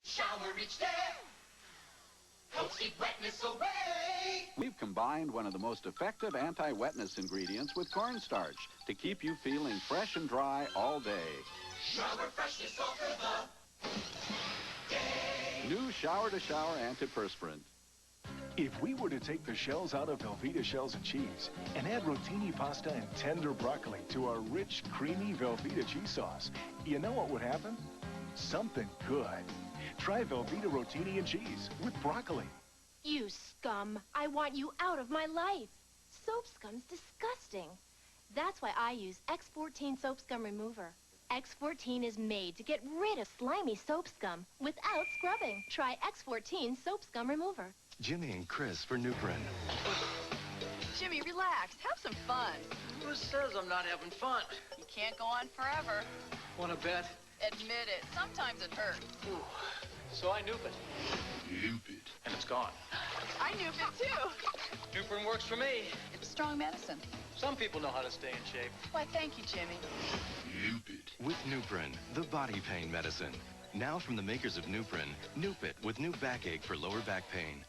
Shower each day. Helps keep wetness away. We've combined one of the most effective anti-wetness ingredients with cornstarch to keep you feeling fresh and dry all day. Shower freshness all for the day. New shower-to-shower antiperspirant. If we were to take the shells out of Velveeta shells and cheese and add rotini pasta and tender broccoli to our rich, creamy Velveeta cheese sauce, you know what would happen? Something good. Try Velveeta rotini and cheese with broccoli. You scum. I want you out of my life. Soap scum's disgusting. That's why I use X14 soap scum remover. X14 is made to get rid of slimy soap scum without scrubbing. Try X14 soap scum remover. Jimmy and Chris for Nuprin. Jimmy, relax. Have some fun. Who says I'm not having fun? You can't go on forever. Want to bet? Admit it. Sometimes it hurts. Ooh. So I Nup it. Nup it. And it's gone. I Nup it too. Nuprin works for me. It's strong medicine. Some people know how to stay in shape. Why, thank you, Jimmy. Nup it. With Nuprin, the body pain medicine. Now from the makers of Nuprin, Nup it with new backache for lower back pain.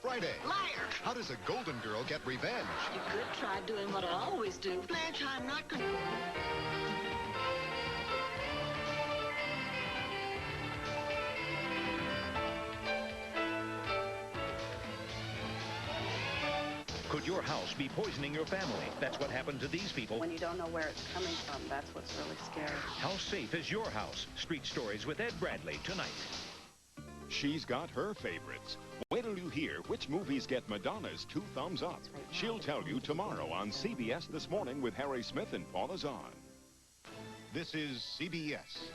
Friday. Liar! How does a golden girl get revenge? You could try doing what I always do. Blanche, I'm not gonna... Could your house be poisoning your family? That's what happened to these people. When you don't know where it's coming from, that's what's really scary. How safe is your house? Street Stories with Ed Bradley tonight. She's got her favorites. Wait till you hear which movies get Madonna's 2 thumbs up. She'll tell you tomorrow on CBS This Morning with Harry Smith and Paula Zahn. This is CBS.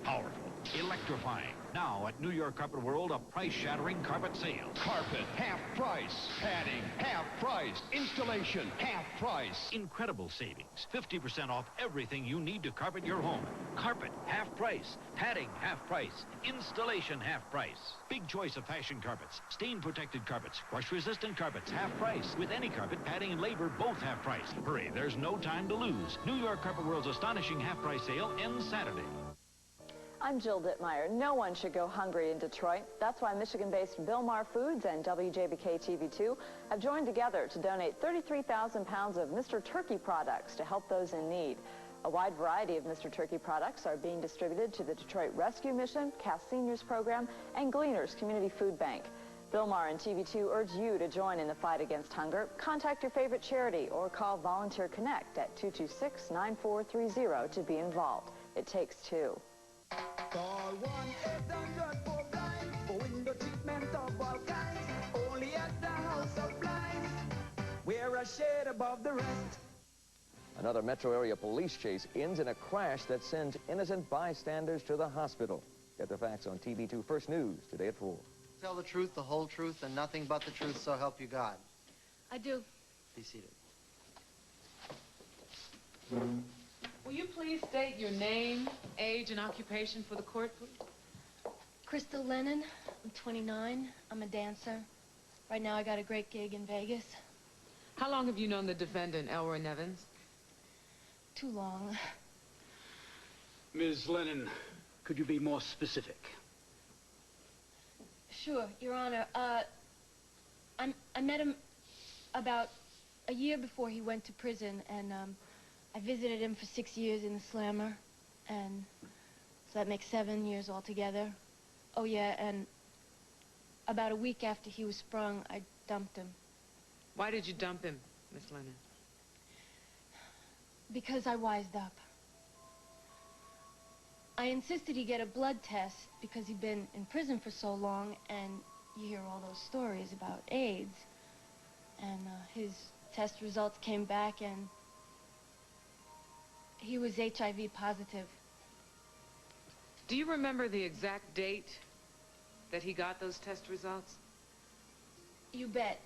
Powerful, electrifying. Now at New York Carpet World, a price-shattering carpet sale. Carpet, half price. Padding, half price. Installation, half price. Incredible savings. 50% off everything you need to carpet your home. Carpet, half price. Padding, half price. Installation, half price. Big choice of fashion carpets. Stain-protected carpets. Crush-resistant carpets, half price. With any carpet, padding and labor, both half price. Hurry, there's no time to lose. New York Carpet World's astonishing half-price sale ends Saturday. I'm Jill Dittmeyer. No one should go hungry in Detroit. That's why Michigan-based Bilmar Foods and WJBK TV2 have joined together to donate 33,000 pounds of Mr. Turkey products to help those in need. A wide variety of Mr. Turkey products are being distributed to the Detroit Rescue Mission, Cass Seniors Program, and Gleaners Community Food Bank. Bilmar and TV2 urge you to join in the fight against hunger. Contact your favorite charity or call Volunteer Connect at 226-9430 to be involved. It takes two. Call 1-800 for blind, for window treatment of all kinds, only at the House of Blinds. We're a shade above the rest. Another metro area police chase ends in a crash that sends innocent bystanders to the hospital. Get the facts on TV2 First News today at 4. Tell the truth, the whole truth, and nothing but the truth, so help you God. I do. Be seated. Will you please state your name, age, and occupation for the court, please? Crystal Lennon. I'm 29. I'm a dancer. Right now I got a great gig in Vegas. How long have you known the defendant, Elroy Nevins? Too long. Ms. Lennon, could you be more specific? Sure, Your Honor. I met him about a year before he went to prison, and I visited him for 6 years in the slammer, and so that makes 7 years altogether. Oh yeah, and about a week after he was sprung, I dumped him. Why did you dump him, Miss Lennon? Because I wised up. I insisted he get a blood test because he'd been in prison for so long, and you hear all those stories about AIDS. And his test results came back, and he was HIV positive. Do you remember the exact date that he got those test results? You bet.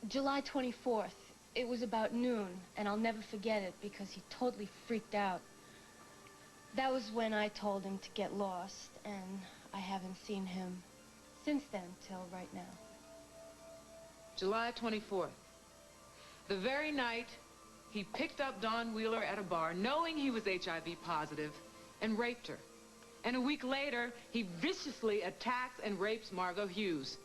July 24th. It was about noon, and I'll never forget it because he totally freaked out. That was when I told him to get lost, and I haven't seen him since then till right now. July 24th. The very night he picked up Dawn Wheeler at a bar, knowing he was HIV positive, and raped her. And a week later, he viciously attacks and rapes Margot Hughes,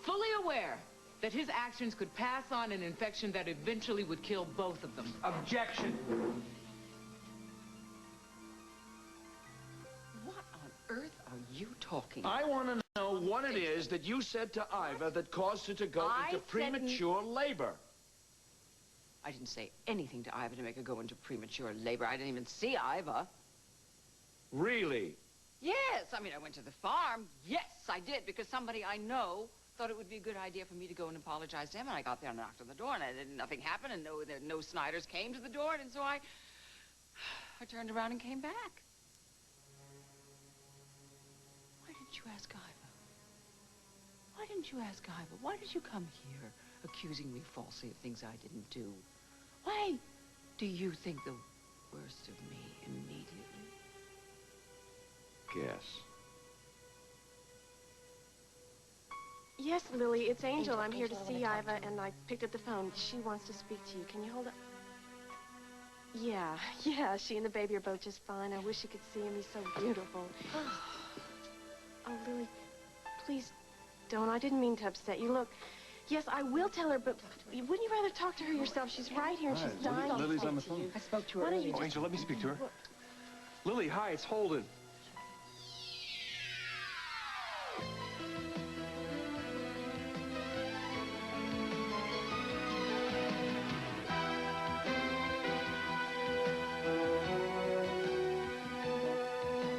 fully aware that his actions could pass on an infection that eventually would kill both of them. Objection. What on earth are you talking I about? want to know what it is that you said to Iva that caused her to go into premature labor. I didn't say anything to Iva to make her go into premature labor. I didn't even see Iva. Really? Yes, I mean, I went to the farm. Yes, I did, because somebody I know thought it would be a good idea for me to go and apologize to him. And I got there and knocked on the door, and nothing happened, and no Snyders came to the door, and so I turned around and came back. Why didn't you ask Iva? Why didn't you ask Iva? Why did you come here accusing me falsely of things I didn't do? Why do you think the worst of me immediately? Guess. Yes, Lily, it's Angel. I'm here to see Iva, and I picked up the phone. She wants to speak to you. Can you hold up? Yeah, she and the baby are both just fine. I wish you could see him. He's so beautiful. Oh, Lily, please don't. I didn't mean to upset you. Look, yes, I will tell her, but wouldn't you rather talk to her yourself? She's right here, and she's dying to Lily's speak on the to phone. you. I spoke to her Why don't earlier. you Oh, Angel, let me speak to her. Lily, hi, it's Holden.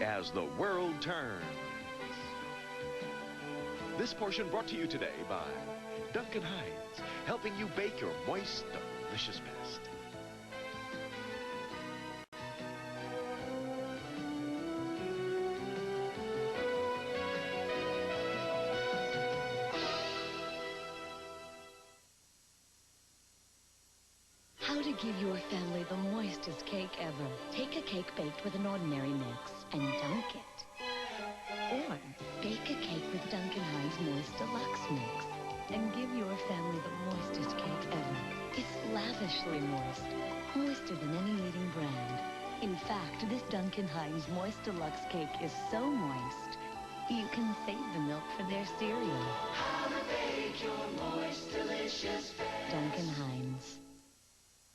As the world turns. This portion brought to you today by Duncan Hines, helping you bake your moist, delicious best. How to give your family the moistest cake ever. Take a cake baked with an ordinary mix and dunk it. Or bake a cake with Duncan Hines Moist Deluxe Mix and give your family the moistest cake ever. It's lavishly moist, moister than any leading brand. In fact, this Duncan Hines Moist Deluxe cake is so moist, you can save the milk for their cereal. How to bake your moist, delicious best. Duncan Hines.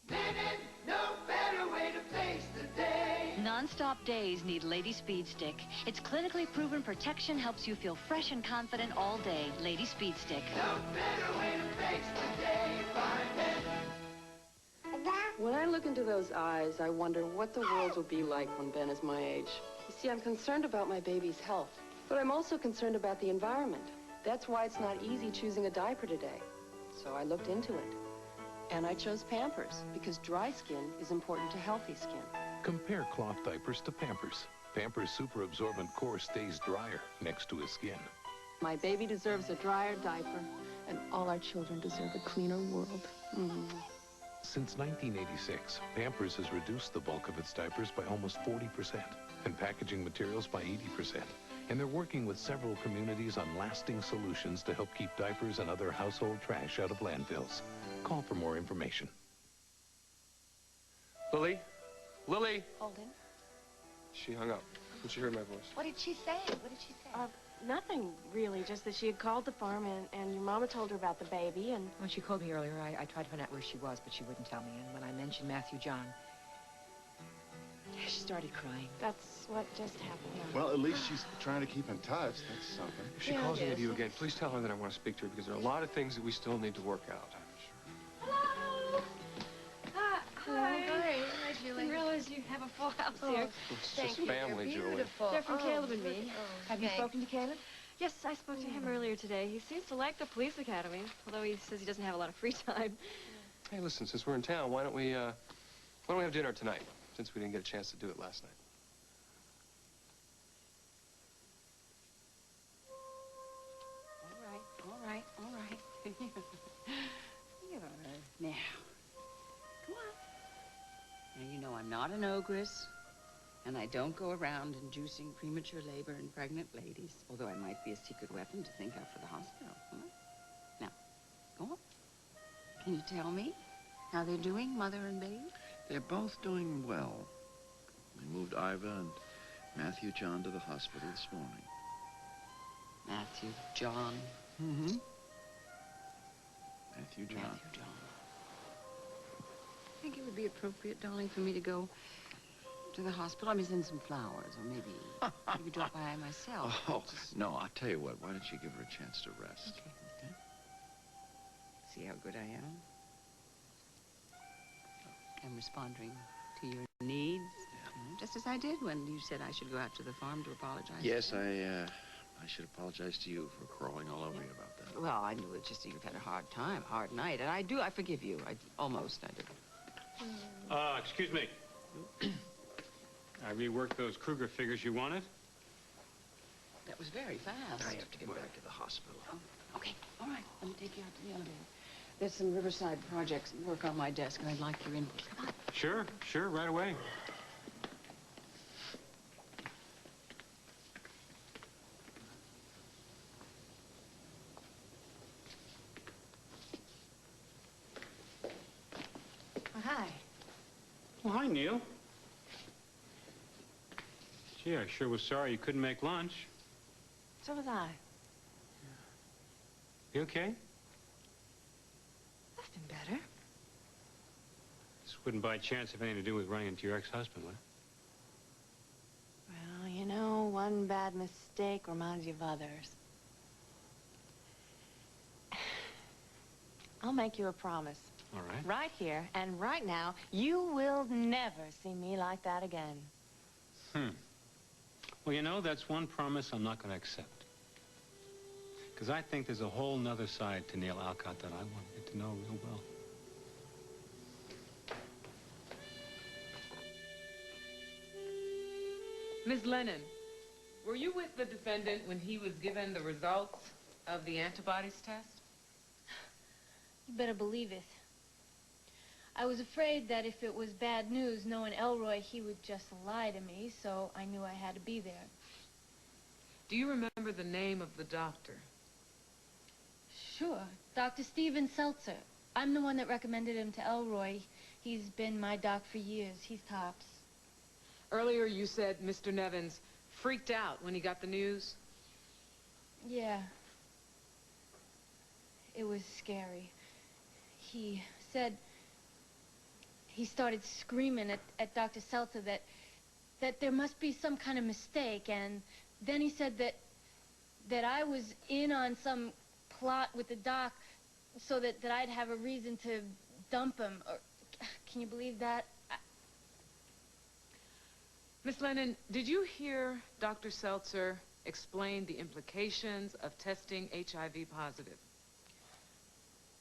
Living, no better way to face the day. Non-stop days need Lady Speed Stick. Its clinically proven protection helps you feel fresh and confident all day. Lady Speed Stick. No better way to face the day. Find it. When I look into those eyes, I wonder what the world will be like when Ben is my age. You see, I'm concerned about my baby's health, but I'm also concerned about the environment. That's why it's not easy choosing a diaper today. So I looked into it. And I chose Pampers, because dry skin is important to healthy skin. Compare cloth diapers to Pampers. Pampers super absorbent core stays drier next to his skin. My baby deserves a drier diaper, and all our children deserve a cleaner world. Since 1986, Pampers has reduced the bulk of its diapers by almost 40% and packaging materials by 80%. And they're working with several communities on lasting solutions to help keep diapers and other household trash out of landfills. Call for more information. Lily? Lily? Holden? She hung up when she heard my voice. What did she say? What did she say? Nothing, really. Just that she had called the farm, and your mama told her about the baby, and... When she called me earlier, I tried to find out where she was, but she wouldn't tell me. And when I mentioned Matthew John, she started crying. That's what just happened. Well, at least she's trying to keep in touch. That's something. if she calls me with you again, please tell her that I want to speak to her, because there are a lot of things that we still need to work out. Hi, Julie. I didn't realize you have a full house here. It's just family, Julie. Beautiful. They're from Caleb and me. Have you spoken to Caleb? Yes, I spoke to him earlier today. He seems to like the police academy, although he says he doesn't have a lot of free time. Hey, listen, since we're in town, why don't we have dinner tonight, since we didn't get a chance to do it last night? All right. Now, come on. Now, you know I'm not an ogress, and I don't go around inducing premature labor in pregnant ladies, although I might be a secret weapon to think of for the hospital. Huh? Now, go on. Can you tell me How are they doing, mother and baby? They're both doing well. We moved Iva and Matthew John to the hospital this morning. Matthew John. Mm-hmm. Matthew John. Matthew John. I think it would be appropriate, darling, for me to go to the hospital. I mean, send some flowers, or maybe drop by myself. Oh, no, I'll tell you what. Why don't you give her a chance to rest? Okay. See how good I am? I'm responding to your needs, just as I did when you said I should go out to the farm to apologize. Yes, I should apologize to you for crawling all over you about that. Well, I knew it's just that you've had a hard time, hard night, and I forgive you. I do. Excuse me. I reworked those Kruger figures you wanted. That was very fast. I have to get back to the hospital. Oh, okay, all right. Let me take you out to the elevator. There's some Riverside projects work on my desk, and I'd like your input. Come on. Sure, right away. Oh, hi. Well, hi, Neil. Gee, I sure was sorry you couldn't make lunch. So was I. You okay? I've been better. This wouldn't by chance have anything to do with running into your ex-husband, would it? Well, you know, one bad mistake reminds you of others. I'll make you a promise. All right. Right here and right now, you will never see me like that again. Well, you know, that's one promise I'm not going to accept. Because I think there's a whole nother side to Neil Alcott that I want you to know real well. Ms. Lennon, were you with the defendant when he was given the results of the antibodies test? You better believe it. I was afraid that if it was bad news, knowing Elroy, he would just lie to me, so I knew I had to be there. Do you remember the name of the doctor? Sure. Dr. Stephen Seltzer. I'm the one that recommended him to Elroy. He's been my doc for years. He's tops. Earlier you said Mr. Nevins freaked out when he got the news. Yeah. It was scary. He said... He started screaming at Dr. Seltzer that there must be some kind of mistake, and then he said that I was in on some plot with the doc so that I'd have a reason to dump him. Or, can you believe that? Miss Lennon, did you hear Dr. Seltzer explain the implications of testing HIV positive?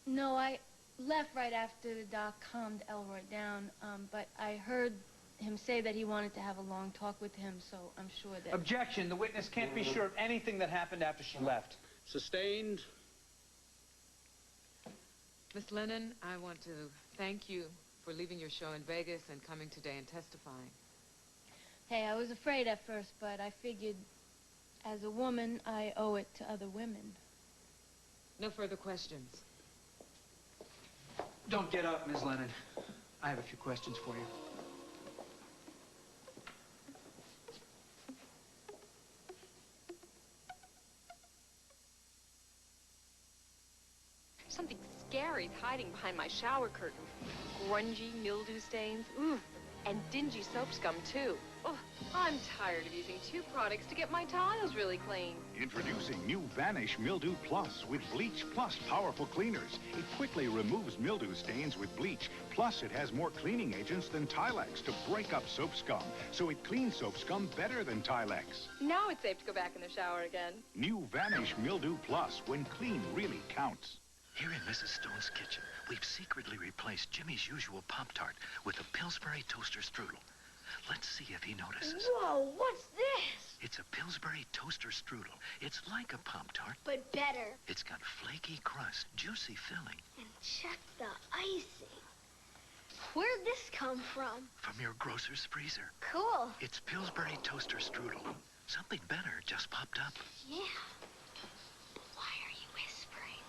No, I left right after the doc calmed Elroy down, but I heard him say that he wanted to have a long talk with him, so I'm sure that... Objection. The witness can't be sure of anything that happened after she left. Sustained. Miss Lennon, I want to thank you for leaving your show in Vegas and coming today and testifying. Hey, I was afraid at first, but I figured as a woman, I owe it to other women. No further questions. Don't get up, Ms. Lennon. I have a few questions for you. Something scary hiding behind my shower curtain. Grungy mildew stains. And dingy soap scum, too. Oh, I'm tired of using two products to get my tiles really clean. Introducing new Vanish Mildew Plus with Bleach Plus powerful cleaners. It quickly removes mildew stains with bleach. Plus, it has more cleaning agents than Tilex to break up soap scum. So it cleans soap scum better than Tilex. Now it's safe to go back in the shower again. New Vanish Mildew Plus, when clean really counts. Here in Mrs. Stone's kitchen, we've secretly replaced Jimmy's usual Pop-Tart with a Pillsbury Toaster Strudel. Let's see if he notices. Whoa, what's this? It's a Pillsbury Toaster Strudel. It's like a Pop-Tart, But better. it's got flaky crust, juicy filling. And check the icing. Where'd this come from? From your grocer's freezer. Cool. It's Pillsbury Toaster Strudel. Something better just popped up. Yeah. But why are you whispering?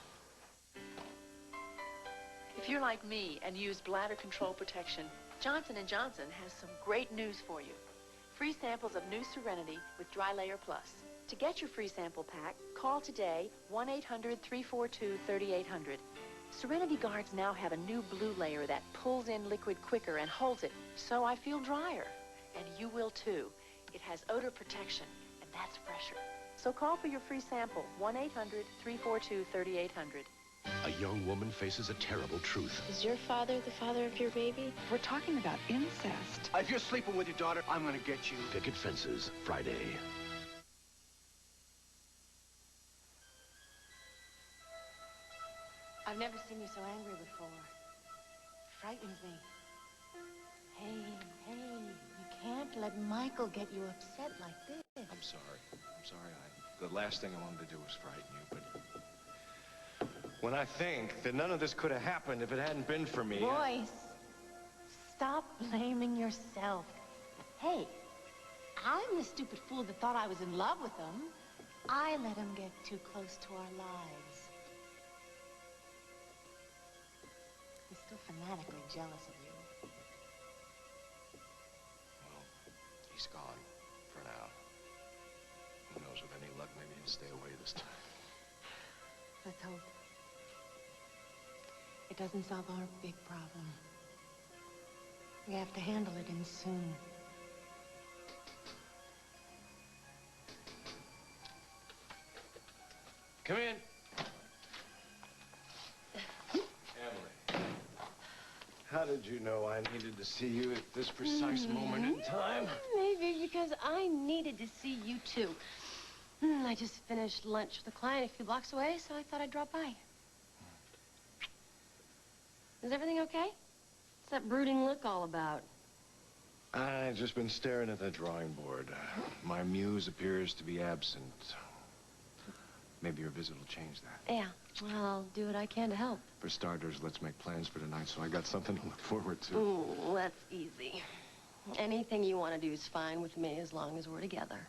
If you're like me and use bladder control protection, Johnson & Johnson has some great news for you. Free samples of new Serenity with Dry Layer Plus. To get your free sample pack, call today 1-800-342-3800. Serenity Guards now have a new blue layer that pulls in liquid quicker and holds it, so I feel drier. And you will too. It has odor protection, and that's fresher. So call for your free sample, 1-800-342-3800. A young woman faces a terrible truth. Is your father the father of your baby? We're talking about incest. If you're sleeping with your daughter, I'm gonna get you. Picket Fences, Friday. I've never seen you so angry before. It frightens me. Hey, you can't let Michael get you upset like this. I'm sorry. The last thing I wanted to do was frighten you, but when I think that none of this could have happened if it hadn't been for me... Boys, stop blaming yourself. Hey, I'm the stupid fool that thought I was in love with him. I let him get too close to our lives. He's still fanatically jealous of you. Well, he's gone for now. Who knows, with any luck, maybe he'll stay away this time. Let's hope. It doesn't solve our big problem. We have to handle it in soon. Come in. Emily. How did you know I needed to see you at this precise moment in time? Maybe because I needed to see you too. I just finished lunch with a client a few blocks away, so I thought I'd drop by. Is everything okay? What's that brooding look all about? I've just been staring at the drawing board. My muse appears to be absent. Maybe your visit will change that. Yeah, well, I'll do what I can to help. For starters, let's make plans for tonight so I got something to look forward to. Ooh, that's easy. Anything you want to do is fine with me as long as we're together.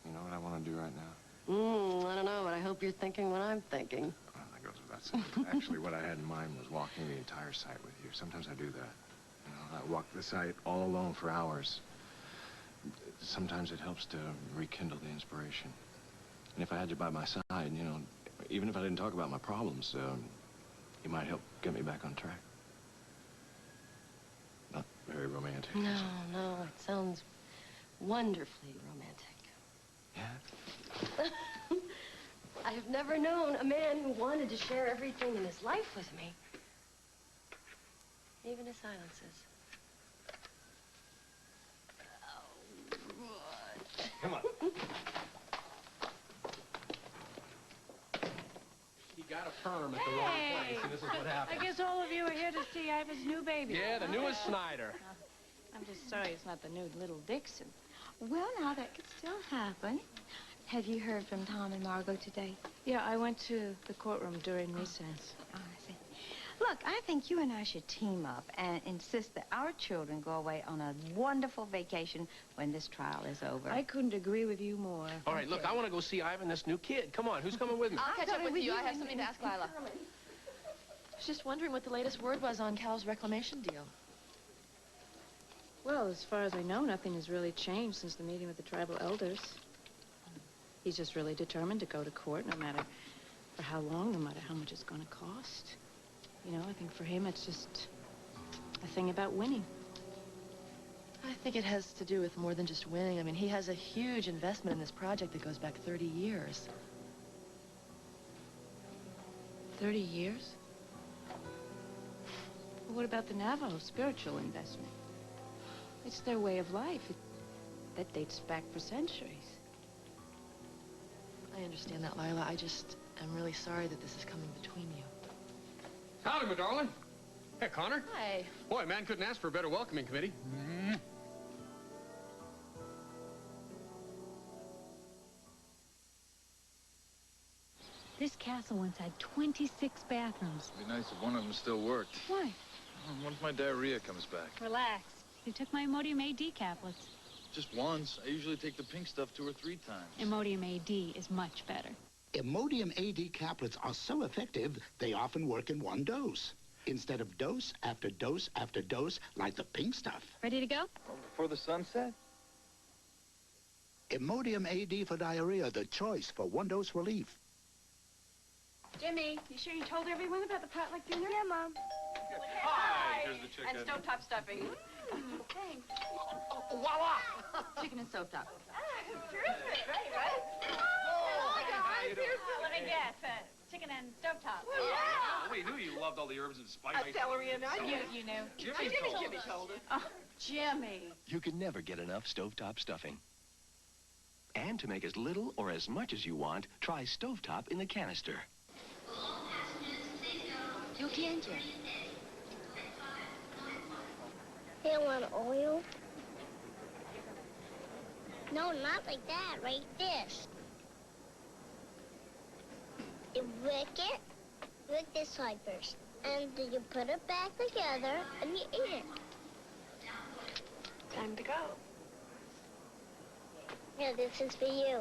You know what I want to do right now? I don't know, but I hope you're thinking what I'm thinking. Well, that goes without saying. Actually, what I had in mind was walking the entire site with you. Sometimes I do that. You know, I walk the site all alone for hours. Sometimes it helps to rekindle the inspiration. And if I had you by my side, you know, even if I didn't talk about my problems, you might help get me back on track. Not very romantic. No, it sounds wonderfully romantic. Yeah? I have never known a man who wanted to share everything in his life with me. Even his silences. Come on. He got a perm at the wrong place, and this is what happened. I guess all of you are here to see Ivan's new baby. Yeah, the newest Snyder. I'm just sorry it's not the new little Dixon. Well, now, that could still happen. Have you heard from Tom and Margot today? Yeah, I went to the courtroom during recess. Oh, I see. Look, I think you and I should team up and insist that our children go away on a wonderful vacation when this trial is over. I couldn't agree with you more. All right, look, I want to go see Ivan, this new kid. Come on, who's coming with me? I'll catch up with you. I have something to ask Lila. I was just wondering what the latest word was on Cal's reclamation deal. Well, as far as I know, nothing has really changed since the meeting with the tribal elders. He's just really determined to go to court, no matter for how long, no matter how much it's going to cost. You know, I think for him it's just a thing about winning. I think it has to do with more than just winning. I mean, he has a huge investment in this project that goes back 30 years. 30 years? Well, what about the Navajo spiritual investment? It's their way of life. That dates back for centuries. I understand that, Lila. I just am really sorry that this is coming between you. Howdy, my darling. Hey, Connor. Hi. Boy, man couldn't ask for a better welcoming committee. This castle once had 26 bathrooms. It'd be nice if one of them still worked. Why? What if my diarrhea comes back? Relax. You took my Imodium AD caplets. Just once. I usually take the pink stuff 2 or 3 times. Imodium AD is much better. Imodium AD caplets are so effective, they often work in one dose, instead of dose after dose after dose, like the pink stuff. Ready to go? Before the sunset? Imodium AD for diarrhea, the choice for one-dose relief. Jimmy, you sure you told everyone about the potluck dinner? Yeah, Mom. Hi! Here's the chicken. And stovetop stuffing. Thanks. Voila! Chicken and stovetop. Terrific. Great, right? Let me guess. Chicken and stovetop. We knew you loved all the herbs and spices. Celery and onion. You knew. Jimmy told us. Oh, Jimmy. You can never get enough stovetop stuffing. And to make as little or as much as you want, try stovetop in the canister. 有甜点. They want oil? No, not like that. Like this. You wick it. Wick this side first. And then you put it back together and you eat it. Time to go. Yeah, this is for you.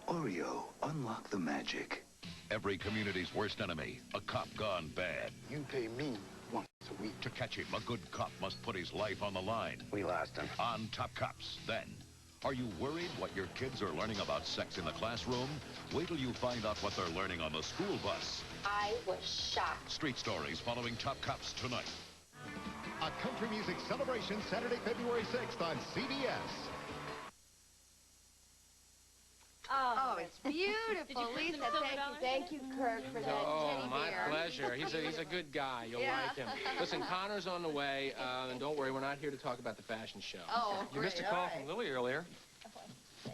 Oreo, unlock the magic. Every community's worst enemy, a cop gone bad. You pay me once a week. To catch him, a good cop must put his life on the line. We lost him. On Top Cops, then. Are you worried what your kids are learning about sex in the classroom? Wait till you find out what they're learning on the school bus. I was shocked. Street Stories following Top Cops tonight. A country music celebration Saturday, February 6th on CBS. Oh, it's beautiful. Lisa, thank you, Kirk, for that Oh, teddy my bear. pleasure. He's a good guy. You'll Yeah. like him. Listen, Connor's on the way, and don't worry, we're not here to talk about the fashion show. Oh, You missed a great, call all from right. Lily earlier.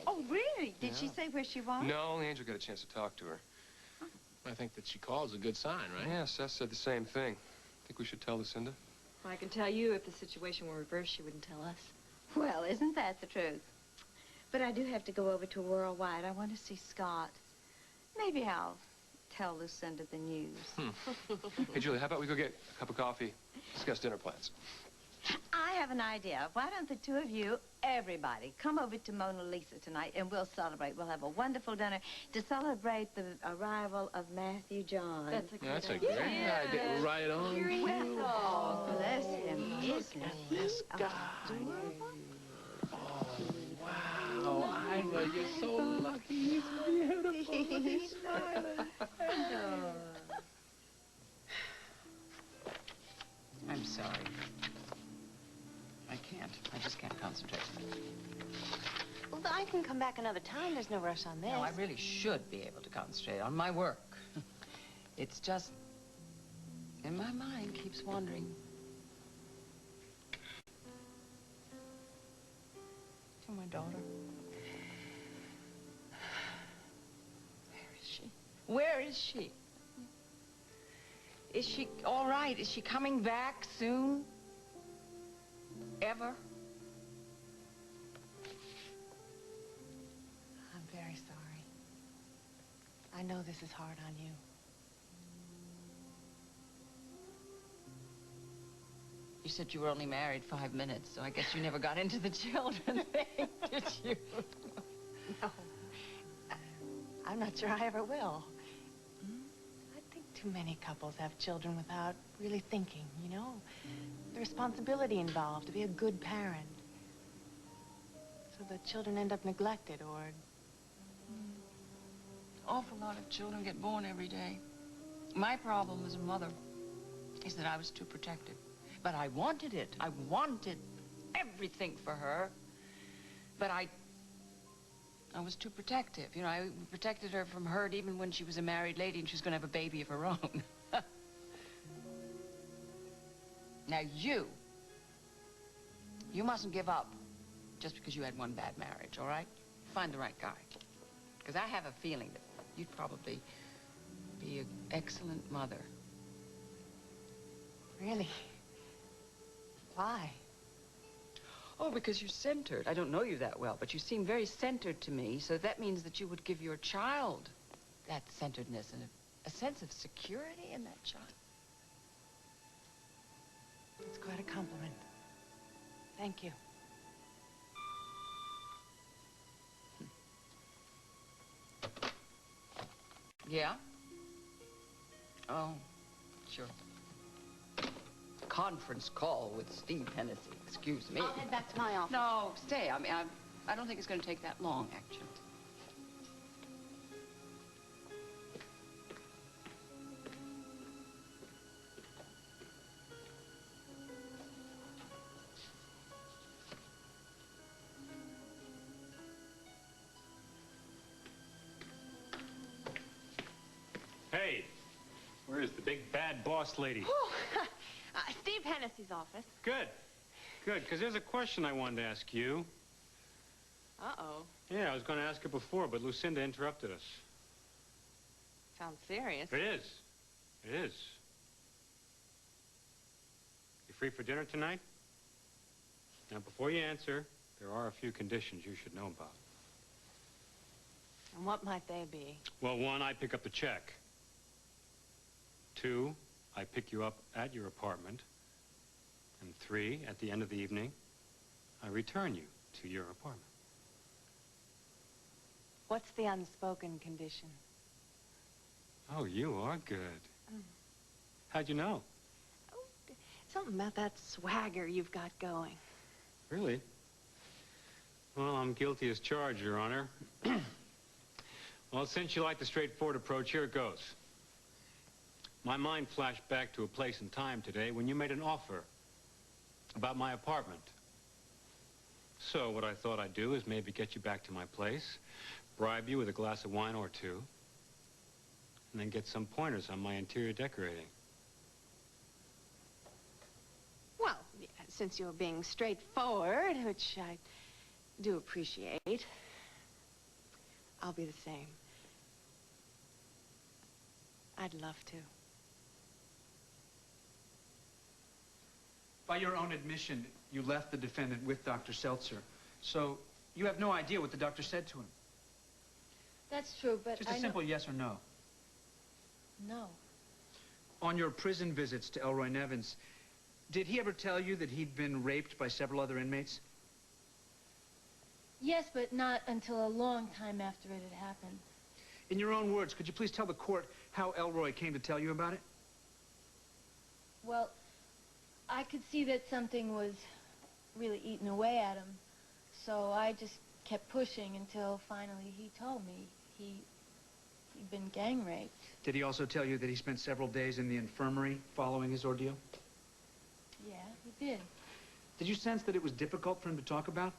Oh, really? Did she Yeah. say where she was? No, only Angel got a chance to talk to her. I think that she call's a good sign, right? Yeah, Seth said the same thing. Think we should tell Lucinda? I can tell you if the situation were reversed, she wouldn't tell us. Well, isn't that the truth? But I do have to go over to Worldwide. I want to see Scott. Maybe I'll tell Lucinda the news. Hey, Julie, how about we go get a cup of coffee, discuss dinner plans? I have an idea. Why don't the two of you, everybody, come over to Mona Lisa tonight and we'll celebrate. We'll have a wonderful dinner to celebrate the arrival of Matthew John. That's a great That's a idea. great idea. Right on. Well, oh, bless him. Isn't he adorable? Wow, Iva, you're so lucky. He's beautiful. He's smiling. I'm sorry. I can't. I just can't concentrate. Well, I can come back another time. There's no rush on this. No, I really should be able to concentrate on my work. It's just... and my mind keeps wandering. To my daughter. Where is she? Where is she? Is she all right? Is she coming back soon? Ever? I'm very sorry. I know this is hard on you. You said you were only married 5 minutes, so I guess you never got into the children thing, did you? No. I'm not sure I ever will. I think too many couples have children without really thinking, you know? The responsibility involved to be a good parent. So the children end up neglected or... Awful lot of children get born every day. My problem as a mother is that I was too protective. But I wanted it. I wanted everything for her. But I was too protective. You know, I protected her from hurt even when she was a married lady and she was going to have a baby of her own. Now you mustn't give up just because you had one bad marriage, all right? Find the right guy. Because I have a feeling that you'd probably be an excellent mother. Really? Why? Oh, because you're centered. I don't know you that well, but you seem very centered to me, so that means that you would give your child that centeredness and a sense of security in that child. It's quite a compliment. Thank you. Yeah? Oh, sure. Conference call with Steve Hennessy. Excuse me. I'll head back to my office. No, stay. I mean, I don't think it's going to take that long, actually. Hey, where's the big bad boss lady? Steve Hennessy's office. Good, good, because there's a question I wanted to ask you. Uh-oh. Yeah, I was going to ask it before, but Lucinda interrupted us. Sounds serious. It is. It is. You free for dinner tonight? Now, before you answer, there are a few conditions you should know about. And what might they be? Well, 1, I pick up the check. 2, I pick you up at your apartment. And 3, at the end of the evening, I return you to your apartment. What's the unspoken condition? Oh, you are good. How'd you know? Something about that swagger you've got going. Really? Well, I'm guilty as charged, Your Honor. Well, since you like the straightforward approach, here it goes. My mind flashed back to a place and time today when you made an offer about my apartment. So what I thought I'd do is maybe get you back to my place, bribe you with a glass of wine or two, and then get some pointers on my interior decorating. Well, yeah, since you're being straightforward, which I do appreciate, I'll be the same. I'd love to. By your own admission, you left the defendant with Dr. Seltzer. So you have no idea what the doctor said to him. That's true, but Just a simple yes or no. No. On your prison visits to Elroy Nevins, did he ever tell you that he'd been raped by several other inmates? Yes, but not until a long time after it had happened. In your own words, could you please tell the court how Elroy came to tell you about it? Well, I could see that something was really eating away at him, so I just kept pushing until finally he told me he'd been gang raped. Did he also tell you that he spent several days in the infirmary following his ordeal? Yeah, he did. Did you sense that it was difficult for him to talk about?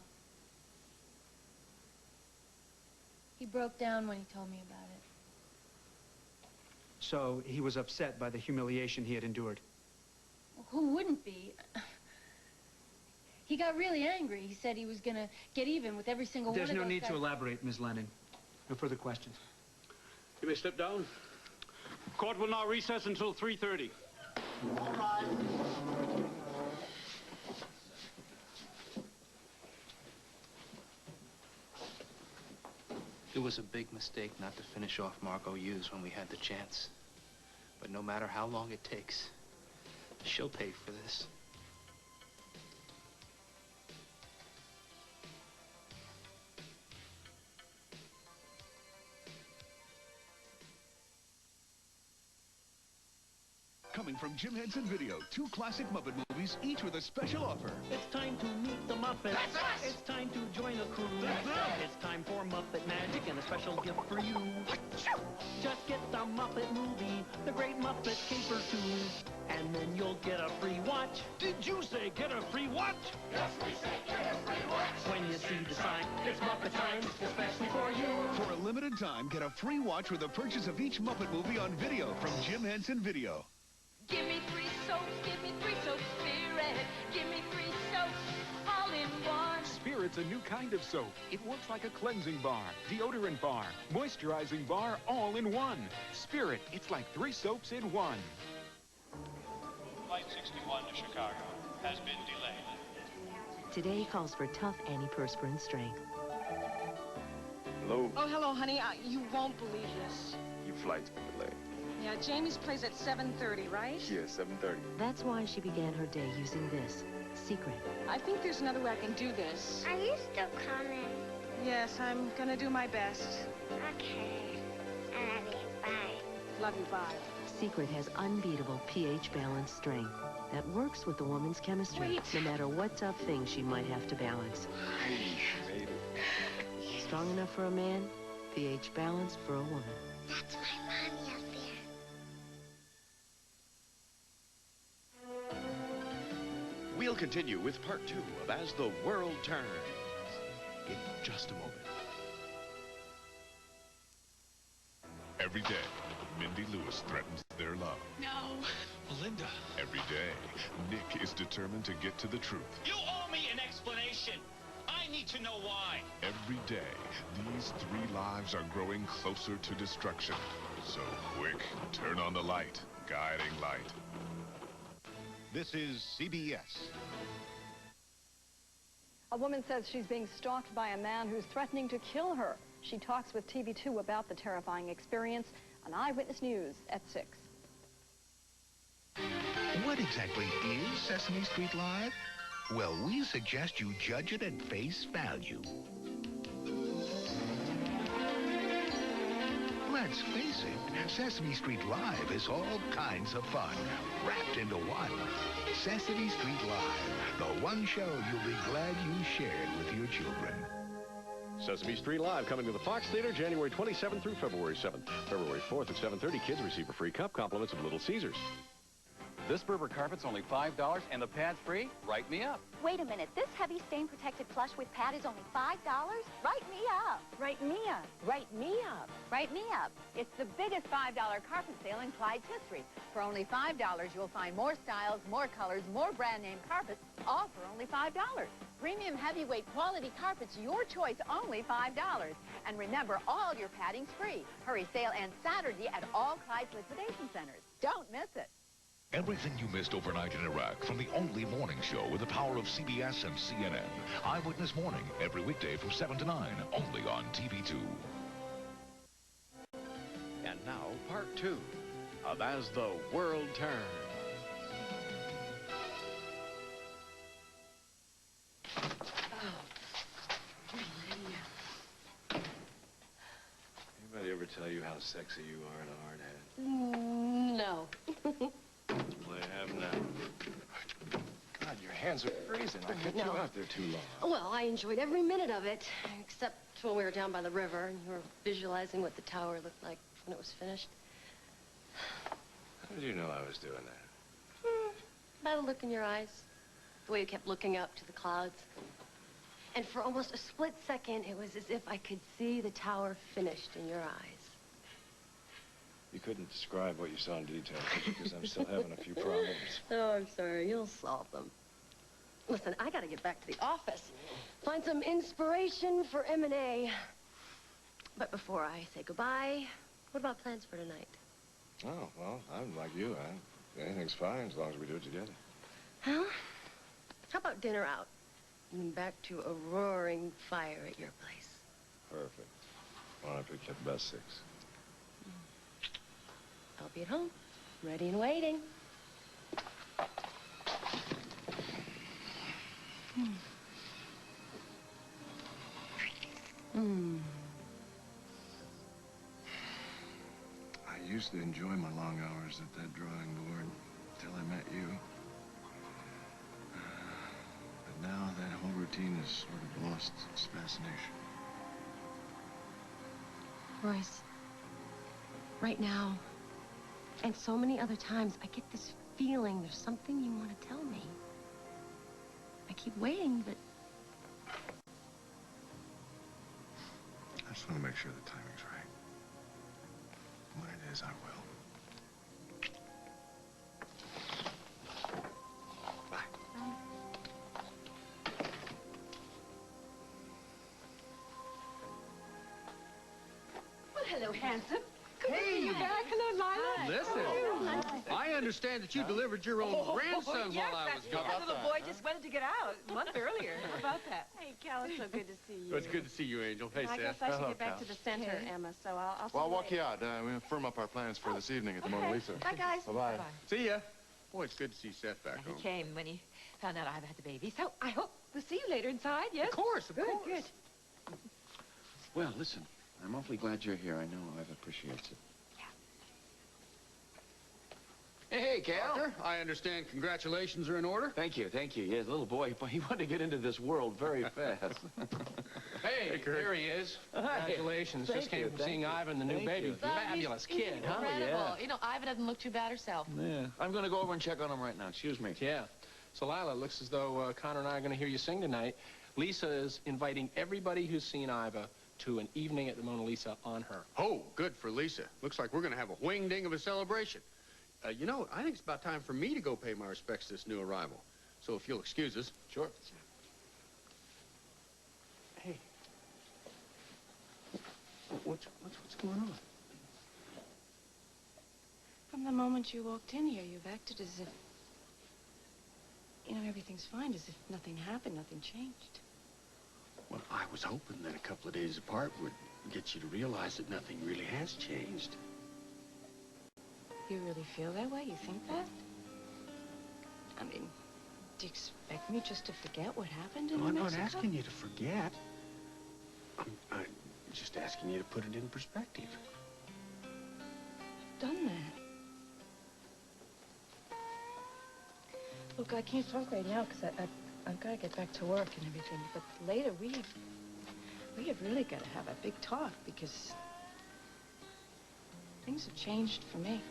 He broke down when he told me about it. So he was upset by the humiliation he had endured. Well, who wouldn't be? He got really angry. He said he was going to get even with every single one of those There's no need guys. to elaborate, Ms. Lennon. No further questions. You may step down. Court will now recess until 3:30. All right. It was a big mistake not to finish off Margot Hughes when we had the chance. But no matter how long it takes, she'll pay for this. Coming from Jim Henson Video, 2 classic Muppet movies, each with a special offer. It's time to meet the Muppets. That's us! It's time to join a crew. That's us! It's time for Muppet Magic and a special gift for you. Just get the Muppet movie, the Great Muppet Caper 2, and then you'll get a free watch. Did you say get a free watch? Yes, we said get a free watch. When you see the sign, it's Muppet time, especially for you. For a limited time, get a free watch with the purchase of each Muppet movie on video from Jim Henson Video. Give me 3 soaps, give me 3 soaps, Spirit. Give me 3 soaps, all in one. Spirit's a new kind of soap. It works like a cleansing bar, deodorant bar, moisturizing bar, all in one. Spirit, it's like 3 soaps in one. Flight 61 to Chicago has been delayed. Today calls for tough antiperspirant strength. Hello? Oh, hello, honey. You won't believe this. Your flight's been delayed. Yeah, Jamie's plays at 7:30, right? Yeah, 7:30. That's why she began her day using this. Secret. I think there's another way I can do this. Are you still coming? Yes, I'm gonna do my best. Okay. I love you. Bye. Love you, bye. Secret has unbeatable pH-balanced strength that works with the woman's chemistry, no matter what tough things she might have to balance. Strong enough for a man, pH-balanced for a woman. That's my mommy up there. We'll continue with part 2 of As the World Turns in just a moment. Every day, Mindy Lewis threatens their love. No. Melinda. Every day, Nick is determined to get to the truth. You owe me an explanation. I need to know why. Every day, these 3 lives are growing closer to destruction. So quick, turn on the light, guiding light. This is CBS. A woman says she's being stalked by a man who's threatening to kill her. She talks with TV2 about the terrifying experience on Eyewitness News at 6. What exactly is Sesame Street Live? Well, we suggest you judge it at face value. Let's face it, Sesame Street Live is all kinds of fun, wrapped into one. Sesame Street Live, the one show you'll be glad you shared with your children. Sesame Street Live coming to the Fox Theater January 27th through February 7th. February 4th at 7:30, kids receive a free cup, compliments of Little Caesars. This Berber carpet's only $5 and the pad's free? Write me up. Wait a minute, this heavy stain protected plush with pad is only $5? Write me up. Write me up. Write me up. Write me up. It's the biggest $5 carpet sale in Clyde's history. For only $5, you'll find more styles, more colors, more brand name carpets, all for only $5. Premium heavyweight quality carpets, your choice, only $5. And remember, all your padding's free. Hurry, sale ends Saturday at all Clyde's liquidation centers. Don't miss it. Everything you missed overnight in Iraq from the only morning show with the power of CBS and CNN. Eyewitness Morning, every weekday from 7 to 9, only on TV2. And now, part 2 of As the World Turns. Anybody ever tell you how sexy you are in a hard hat? No. Well, I have now. God, your hands are freezing. I kept you No. out there too long. Well, I enjoyed every minute of it, except when we were down by the river and you were visualizing what the tower looked like when it was finished. How did you know I was doing that? By the look in your eyes, the way you kept looking up to the clouds. And for almost a split second, it was as if I could see the tower finished in your eyes. You couldn't describe what you saw in detail, could you? Because I'm still having a few problems. Oh, I'm sorry. You'll solve them. Listen, I gotta get back to the office. Find some inspiration for M&A. But before I say goodbye, what about plans for tonight? Oh, well, I'm like you. Anything's fine as long as we do it together. Well, how about dinner out? And back to a roaring fire at your place. Perfect. Why don't we keep about 6? I'll be at home, ready and waiting. I used to enjoy my long hours at that drawing board until I met you. But now that whole routine has sort of lost its fascination. Royce, right now, and so many other times, I get this feeling there's something you want to tell me. I keep waiting, but... I just want to make sure the timing's right. When it is, I will. Well, hello, handsome. Good to see you back. Hello, Lila. Listen, I understand that you delivered your own grandson yes, while I was that's gone. right. The little boy just wanted to get out a month earlier. How about that? Hey, Cal, it's so good to see you. Well, it's good to see you, Angel. Hey, I guess Seth. I should get back to the center, Okay. Emma, so I'll see Well, I'll you walk later. you out. We'll firm up our plans for this evening at the Mona Lisa. Bye, guys. Bye-bye. See ya. Boy, it's good to see Seth back He home. came when he found out I've had the baby. So I hope we'll see you later inside, yes? Of course, of good, course. Good, Well, listen, I'm awfully glad you're here. I know I've appreciated it. Hey, Cal. Doctor, I understand congratulations are in order. Thank you, thank you. Yeah, the little boy, he wanted to get into this world very fast. Hey, there he is. Congratulations. Thank Just came you, from thank seeing you. Ivan, the new Thank baby. you. Fabulous kid, huh? Incredible. yeah. You know, Iva doesn't look too bad herself. Yeah. I'm going to go over and check on him right now. Excuse me. Yeah. So, Lila, it looks as though Connor and I are going to hear you sing tonight. Lisa is inviting everybody who's seen Iva to an evening at the Mona Lisa on her. Oh, good for Lisa. Looks like we're going to have a wing-ding of a celebration. You know, I think it's about time for me to go pay my respects to this new arrival. So if you'll excuse us. Sure. Hey. What's going on? From the moment you walked in here, you've acted as if, you know, everything's fine, as if nothing happened, nothing changed. Well, I was hoping that a couple of days apart would get you to realize that nothing really has changed. You really feel that way? You think that? I mean, do you expect me just to forget what happened in No, I'm Mexico? not asking you to forget. I'm just asking you to put it in perspective. I've done that. Look, I can't talk right now because I've got to get back to work and everything. But later, we have really got to have a big talk because things have changed for me.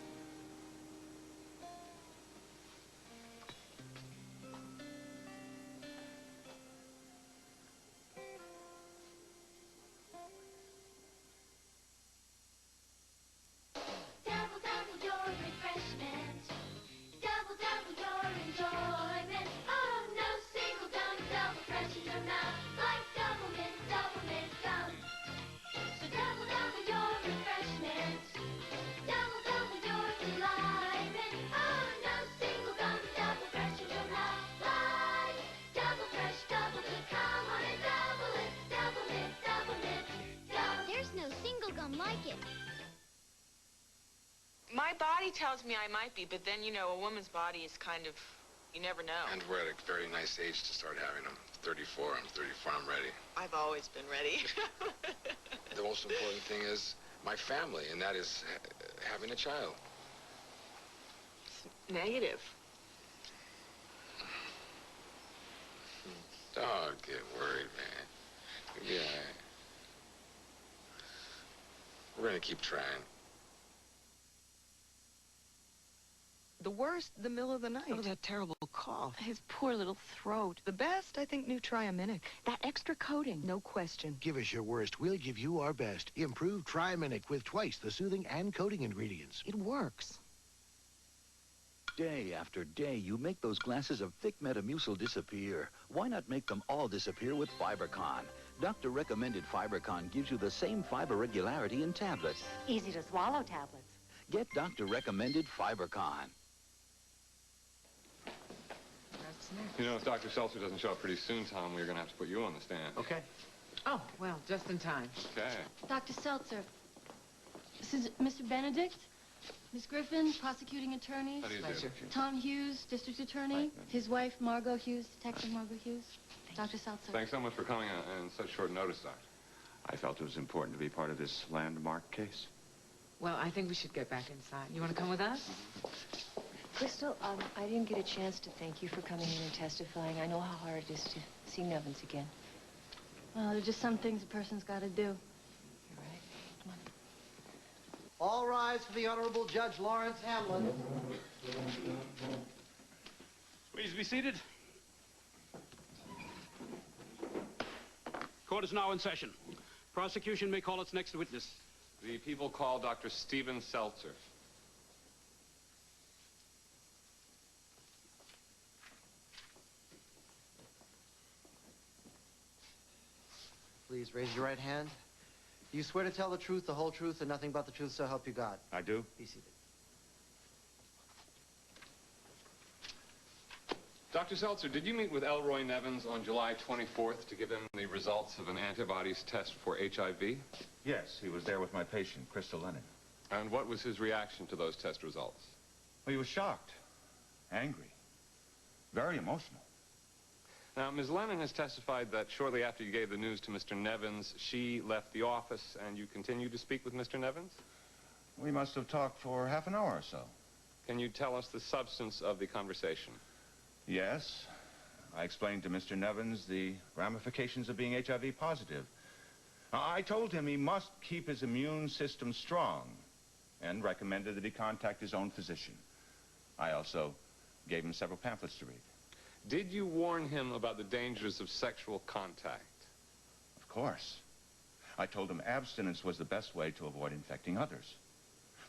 My body tells me I might be, but then, you know, a woman's body is kind of, you never know. And we're at a very nice age to start having them. 34, I'm 34, I'm ready. I've always been ready. The most important thing is my family, and that is having a child. Negative. Don't get worried, man. You'll be all right. We're gonna keep trying. The worst, the middle of the night. Oh, that terrible cough. His poor little throat. The best, I think, new Triaminic. That extra coating, no question. Give us your worst. We'll give you our best. Improved Triaminic with twice the soothing and coating ingredients. It works. Day after day, you make those glasses of thick Metamucil disappear. Why not make them all disappear with FiberCon? Doctor-recommended FiberCon gives you the same fiber regularity in tablets. Easy-to-swallow tablets. Get doctor-recommended FiberCon. You know, if Dr. Seltzer doesn't show up pretty soon, Tom, we're going to have to put you on the stand. Okay. Oh, well, just in time. Okay. Dr. Seltzer, this is Mr. Benedict, Miss Griffin, prosecuting attorney. How do you do? Tom Hughes, district attorney. His wife, Margot Hughes, Detective Margot Hughes. Dr. Seltzer. Thanks so much for coming on such short notice, Doctor. I felt it was important to be part of this landmark case. Well, I think we should get back inside. You want to come with us? Crystal, I didn't get a chance to thank you for coming in and testifying. I know how hard it is to see Nevins again. Well, there's just some things a person's got to do. You're right. Come on. All rise for the Honorable Judge Lawrence Hamlin. Please be seated. Court is now in session. Prosecution may call its next witness. The people call Dr. Stephen Seltzer. Please raise your right hand. Do you swear to tell the truth, the whole truth, and nothing but the truth, so help you God? I do. Be seated. Dr. Seltzer, did you meet with Elroy Nevins on July 24th to give him the results of an antibodies test for HIV? Yes, he was there with my patient, Crystal Lennon. And what was his reaction to those test results? Well, he was shocked, angry, very emotional. Now, Ms. Lennon has testified that shortly after you gave the news to Mr. Nevins, she left the office and you continued to speak with Mr. Nevins? We must have talked for half an hour or so. Can you tell us the substance of the conversation? Yes. I explained to Mr. Nevins the ramifications of being HIV positive. I told him he must keep his immune system strong and recommended that he contact his own physician. I also gave him several pamphlets to read. Did you warn him about the dangers of sexual contact? Of course. I told him abstinence was the best way to avoid infecting others.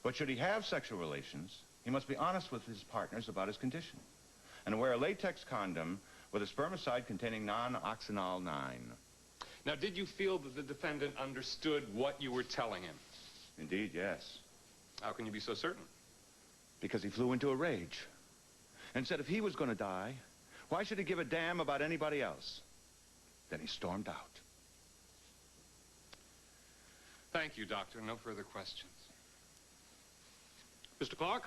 But should he have sexual relations, he must be honest with his partners about his condition and wear a latex condom with a spermicide containing non-oxynol 9. Now, did you feel that the defendant understood what you were telling him? Indeed, yes. How can you be so certain? Because he flew into a rage and said if he was going to die, why should he give a damn about anybody else? Then he stormed out. Thank you, Doctor. No further questions. Mr. Clark,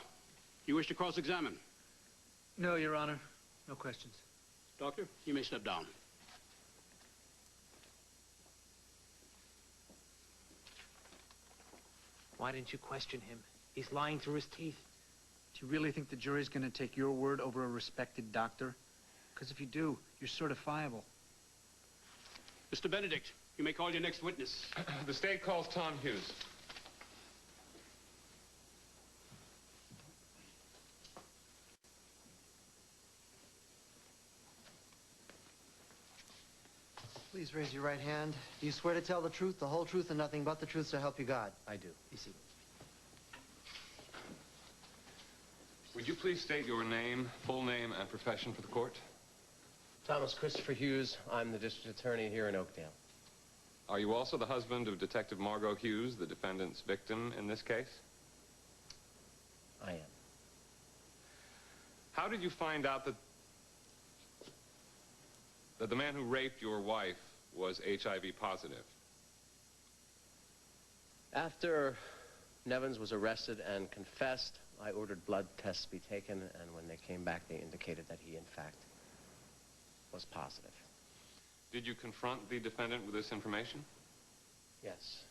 you wish to cross-examine? No, Your Honor. No questions. Doctor, you may step down. Why didn't you question him? He's lying through his teeth. Do you really think the jury's going to take your word over a respected doctor? Because if you do, you're certifiable. Mr. Benedict, you may call your next witness. The state calls Tom Hughes. Please raise your right hand. Do you swear to tell the truth, the whole truth, and nothing but the truth, so help you God? I do. Be seated. Would you please state your name, full name, and profession for the court? Thomas Christopher Hughes. I'm the district attorney here in Oakdale. Are you also the husband of Detective Margot Hughes, the defendant's victim in this case? I am. How did you find out that the man who raped your wife was HIV positive? After Nevins was arrested and confessed, I ordered blood tests be taken, and when they came back, they indicated that he, in fact, was positive. Did you confront the defendant with this information? Yes.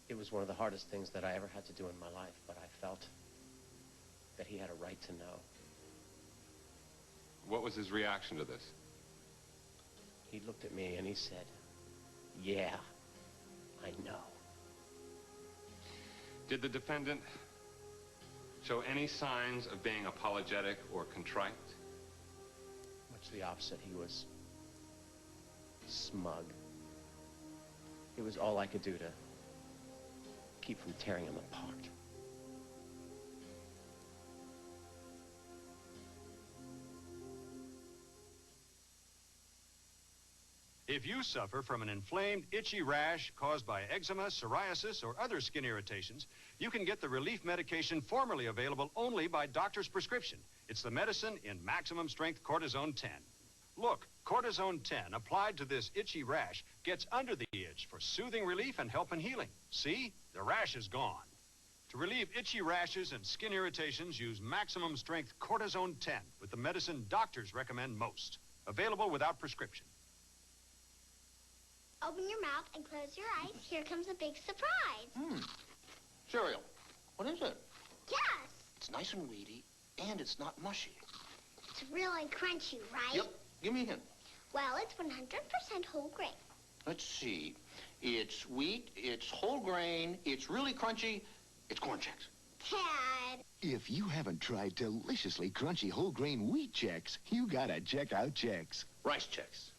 It was one of the hardest things that I ever had to do in my life, but I felt that he had a right to know. What was his reaction to this? He looked at me and he said, "Yeah, I know." Did the defendant show any signs of being apologetic or contrite? Much the opposite. He was smug. It was all I could do to keep from tearing him apart. If you suffer from an inflamed, itchy rash caused by eczema, psoriasis, or other skin irritations, you can get the relief medication formerly available only by doctor's prescription. It's the medicine in maximum strength cortisone 10. Look, cortisone 10 applied to this itchy rash gets under the itch for soothing relief and help in healing. See? The rash is gone. To relieve itchy rashes and skin irritations, use maximum strength cortisone 10 with the medicine doctors recommend most. Available without prescription. Open your mouth and close your eyes. Here comes a big surprise. Cereal. What is it? Yes. It's nice and weedy, and it's not mushy. It's really crunchy, right? Yep. Give me a hint. Well, it's 100% whole grain. Let's see. It's wheat, it's whole grain, it's really crunchy, it's Corn Chex. Dad. If you haven't tried deliciously crunchy whole grain wheat Chex, you gotta check out Chex. Rice Chex.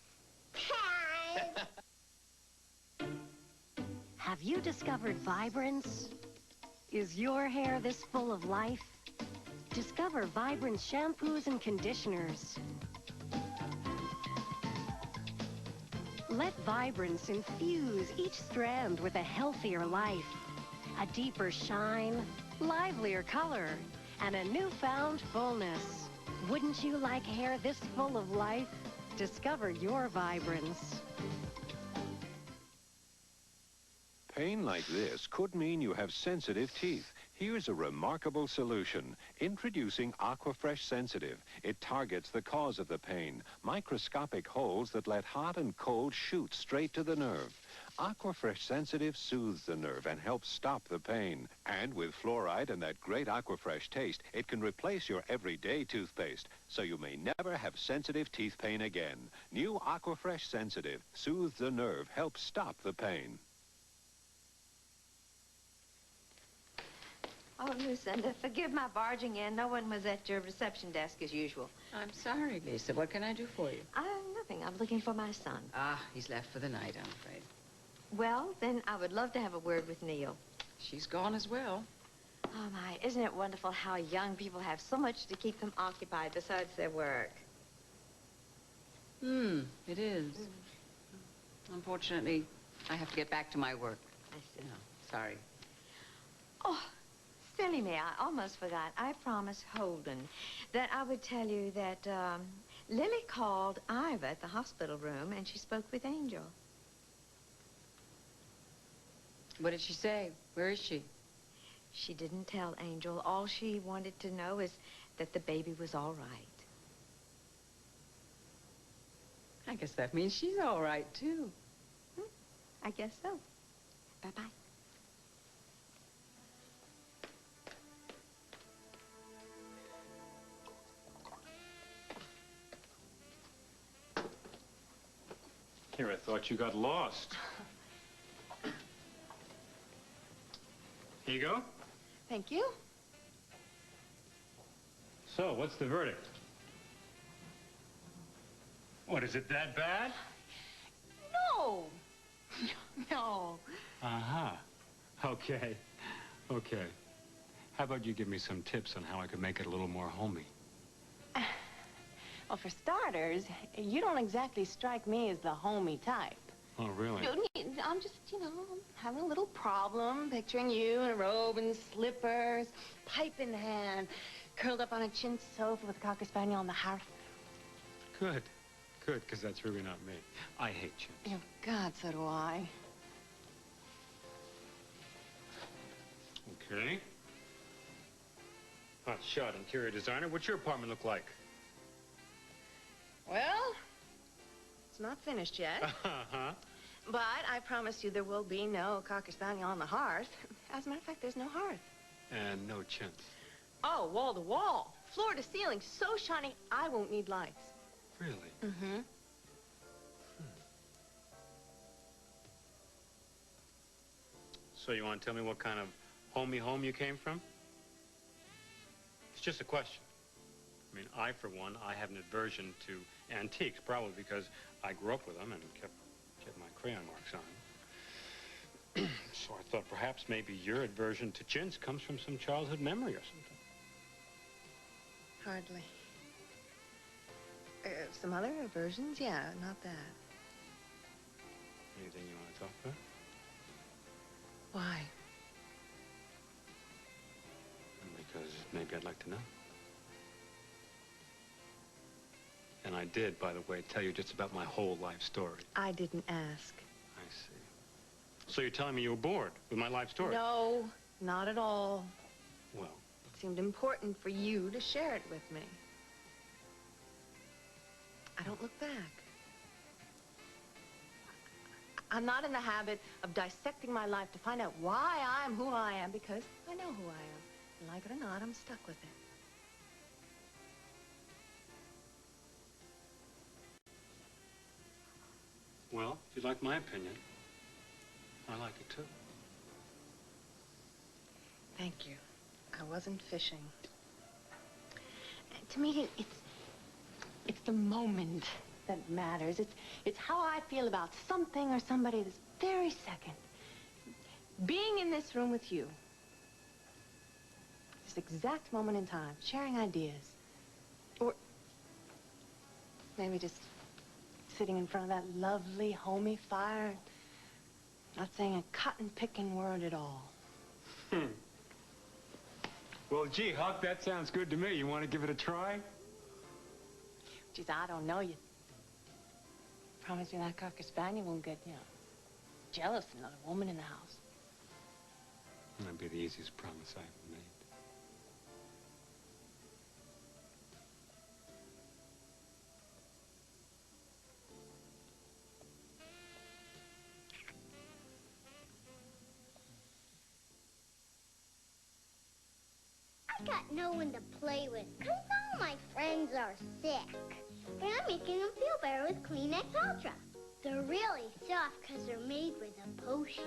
Dad. Have you discovered Vibrance? Is your hair this full of life? Discover Vibrance shampoos and conditioners. Let Vibrance infuse each strand with a healthier life, a deeper shine, livelier color, and a newfound fullness. Wouldn't you like hair this full of life? Discover your Vibrance. Pain like this could mean you have sensitive teeth. Here's a remarkable solution. Introducing Aquafresh Sensitive. It targets the cause of the pain. Microscopic holes that let hot and cold shoot straight to the nerve. Aquafresh Sensitive soothes the nerve and helps stop the pain. And with fluoride and that great Aquafresh taste, it can replace your everyday toothpaste, so you may never have sensitive teeth pain again. New Aquafresh Sensitive soothes the nerve, helps stop the pain. Oh, Lucinda, forgive my barging in. No one was at your reception desk as usual. I'm sorry, Lisa. What can I do for you? Nothing. I'm looking for my son. Ah, he's left for the night, I'm afraid. Well, then I would love to have a word with Neil. She's gone as well. Oh, my, isn't it wonderful how young people have so much to keep them occupied besides their work? It is. Unfortunately, I have to get back to my work. I see. No, sorry. Oh, silly me, I almost forgot. I promised Holden that I would tell you that Lily called Iva at the hospital room and she spoke with Angel. What did she say? Where is she? She didn't tell Angel. All she wanted to know is that the baby was all right. I guess that means she's all right, too. I guess so. Bye-bye. Here, I thought you got lost. Here you go. Thank you. So, what's the verdict? What, is it that bad? No. No. Uh-huh. Okay. Okay. How about you give me some tips on how I could make it a little more homey? Well, for starters, you don't exactly strike me as the homey type. Oh, really? I'm just, having a little problem picturing you in a robe and slippers, pipe in hand, curled up on a chintz sofa with a Cocker Spaniel on the hearth. Good. Good, because that's really not me. I hate chintz. Oh, God, so do I. Okay. Hot shot, interior designer. What's your apartment look like? Well, it's not finished yet. Uh-huh. But I promise you there will be no Cocker Spaniel on the hearth. As a matter of fact, there's no hearth. And no chintz. Oh, wall to wall. Floor to ceiling. So shiny, I won't need lights. Really? Mm-hmm. So you want to tell me what kind of homey home you came from? It's just a question. I mean, for one, I have an aversion to antiques, probably because I grew up with them and kept my crayon marks on them. So I thought perhaps maybe your aversion to chintz comes from some childhood memory or something. Hardly. Some other aversions? Yeah, not that. Anything you want to talk about? Why? Because maybe I'd like to know. And I did, by the way, tell you just about my whole life story. I didn't ask. I see. So you're telling me you were bored with my life story? No, not at all. Well. It seemed important for you to share it with me. I don't look back. I'm not in the habit of dissecting my life to find out why I'm who I am, because I know who I am. And like it or not, I'm stuck with it. Well, if you like my opinion, I like it too. Thank you. I wasn't fishing. To me, it's the moment that matters. It's how I feel about something or somebody this very second. Being in this room with you, this exact moment in time, sharing ideas, or maybe just sitting in front of that lovely, homey fire, not saying a cotton-picking word at all. Well, gee, Huck, that sounds good to me. You want to give it a try? Geez, I don't know. You promise me that Cocker Spaniel won't get, jealous of another woman in the house. That'd be the easiest promise I ever made. I got no one to play with because all my friends are sick. And I'm making them feel better with Kleenex Ultra. They're really soft because they're made with a potion.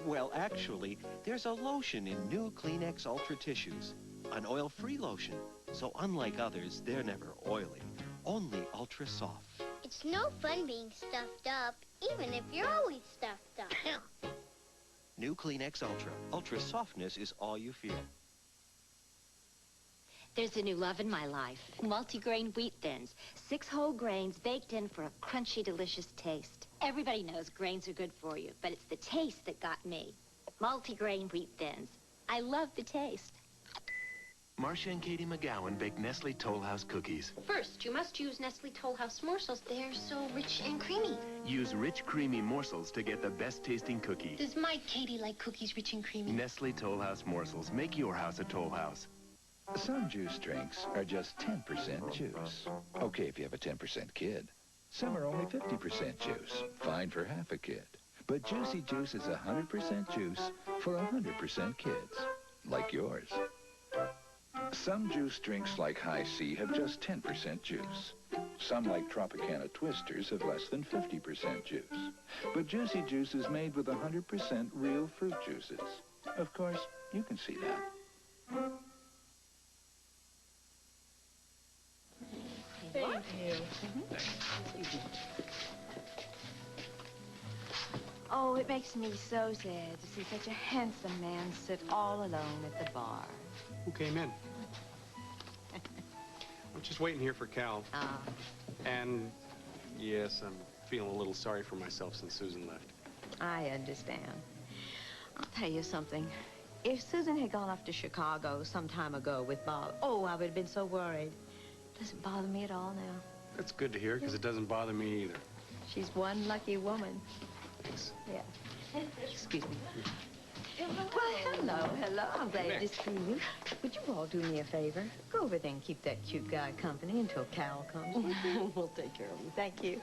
Well, actually, there's a lotion in new Kleenex Ultra tissues. An oil-free lotion. So unlike others, they're never oily. Only ultra soft. It's no fun being stuffed up, even if you're always stuffed up. New Kleenex Ultra. Ultra softness is all you feel. There's a new love in my life. Multigrain wheat thins. 6 whole grains baked in for a crunchy, delicious taste. Everybody knows grains are good for you, but it's the taste that got me. Multigrain wheat thins. I love the taste. Marcia and Katie McGowan bake Nestle Toll House cookies. First, you must use Nestle Toll House morsels. They're so rich and creamy. Use rich, creamy morsels to get the best tasting cookie. Does my Katie like cookies rich and creamy? Nestle Toll House morsels. Make your house a Toll House. Some juice drinks are just 10% juice. Okay if you have a 10% kid. Some are only 50% juice. Fine for half a kid. But Juicy Juice is 100% juice for 100% kids. Like yours. Some juice drinks like High C have just 10% juice. Some like Tropicana Twisters have less than 50% juice. But Juicy Juice is made with 100% real fruit juices. Of course, you can see that. Thank you. Oh, it makes me so sad to see such a handsome man sit all alone at the bar. Who came in? I'm just waiting here for Cal. And, yes, I'm feeling a little sorry for myself since Susan left. I understand. I'll tell you something. If Susan had gone off to Chicago some time ago with Bob, oh, I would have been so worried. Doesn't bother me at all now. That's good to hear, because it doesn't bother me either. She's one lucky woman. Thanks. Yeah. Excuse me. Well, hello. I'm glad to see you. Would you all do me a favor? Go over there and keep that cute guy company until Cal comes. We'll take care of him. Thank you.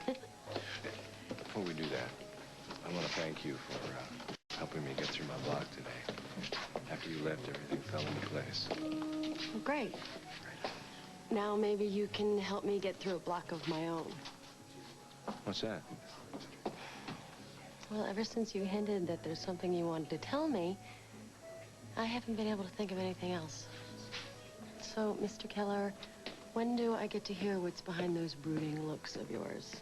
Before we do that, I want to thank you for helping me get through my block today. After you left, everything fell into place. Well, great. Now maybe you can help me get through a block of my own. What's that? Well, ever since you hinted that there's something you wanted to tell me, I haven't been able to think of anything else. So, Mr. Keller, when do I get to hear what's behind those brooding looks of yours?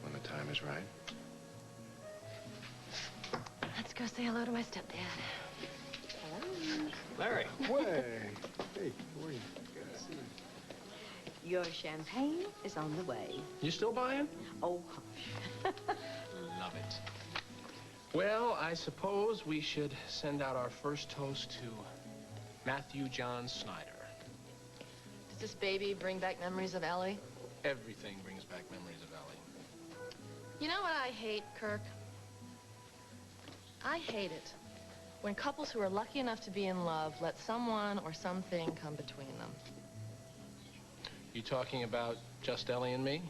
When the time is right. Let's go say hello to my stepdad. Larry. Way. Hey, how are you? Good to see you. Your champagne is on the way. You still buying? Oh, hush. Love it. Well, I suppose we should send out our first toast to Matthew John Snyder. Does this baby bring back memories of Ellie? Everything brings back memories of Ellie. You know what I hate, Kirk? I hate it when couples who are lucky enough to be in love let someone or something come between them. You talking about just Ellie and me?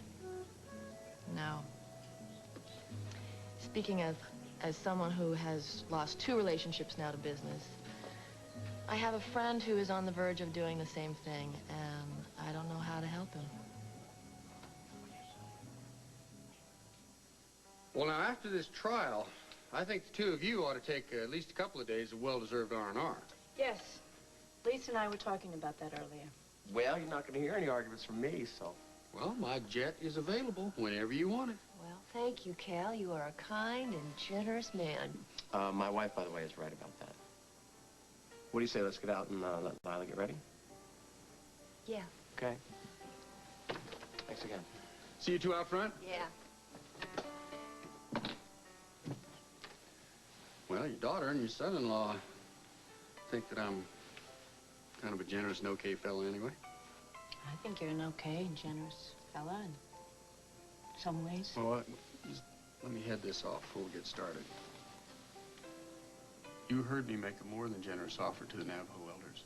No. Speaking as someone who has lost 2 relationships now to business, I have a friend who is on the verge of doing the same thing, and I don't know how to help him. Well, now, after this trial, I think the 2 of you ought to take at least a couple of days of well-deserved R&R. Yes. Lisa and I were talking about that earlier. Well, you're not going to hear any arguments from me, so... Well, my jet is available whenever you want it. Well, thank you, Cal. You are a kind and generous man. My wife, by the way, is right about that. What do you say? Let's get out and let Lila get ready? Yeah. Okay. Thanks again. See you 2 out front? Yeah. Well, your daughter and your son-in-law think that I'm kind of a generous and okay fellow anyway. I think you're an okay and generous fella in some ways. Well, just let me head this off before we get started. You heard me make a more than generous offer to the Navajo elders.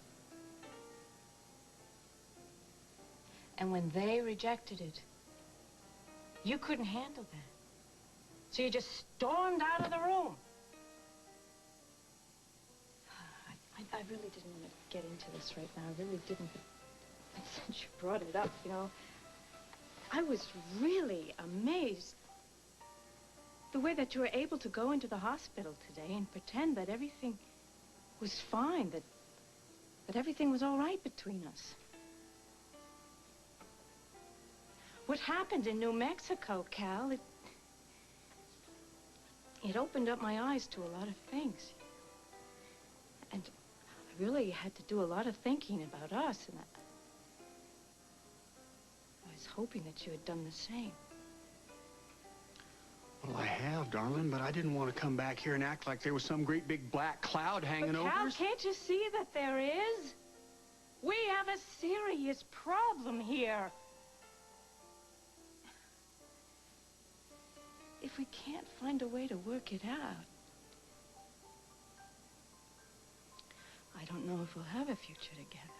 And when they rejected it, you couldn't handle that. So you just stormed out of the room. I really didn't want to get into this right now. I really didn't. But since you brought it up, you know, I was really amazed the way that you were able to go into the hospital today and pretend that everything was fine, that everything was all right between us. What happened in New Mexico, Cal, it opened up my eyes to a lot of things. And I really had to do a lot of thinking about us, and I was hoping that you had done the same. Well, I have, darling, but I didn't want to come back here and act like there was some great big black cloud hanging over Cal, us. can't you see that there is? We have a serious problem here. If we can't find a way to work it out, I don't know if we'll have a future together.